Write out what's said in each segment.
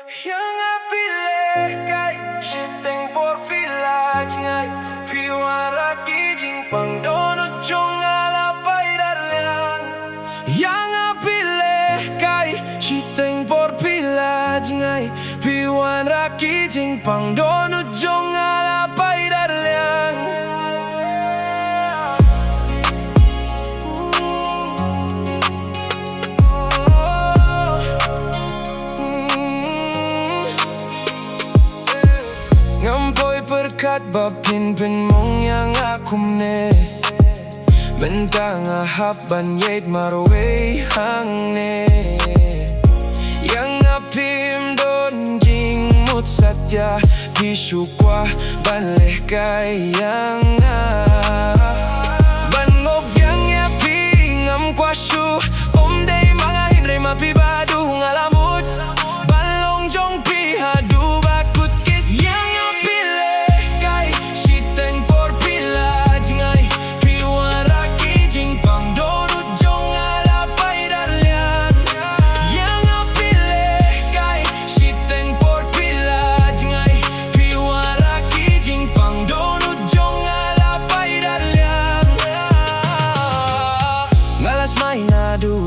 Yang apile kai shiteng por village ngai piwara ki jing pang dono chong ala pai darlian. Yang apile kai shiteng por village ngai piwara ki jing pang dono chong ala pai darlian. Berkat bapin pen mong yang akum ne Bentang ahap ban yeit marway hang ne Yang apim don jing mut satya Pisukwa ban leh kayang Ban ngok yang yapi ngam kwa shu Om day mga hinre mapibadu ngalamut Ban long jong pi hadu bakut kis Yang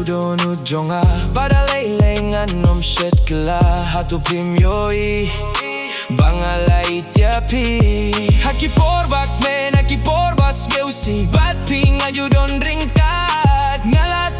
Donu jonga pada leilengan nom shet kela hatu primyoi bangalai tiapi haki porbak men haki porbas geusi bat ping aju don ringkat ngalat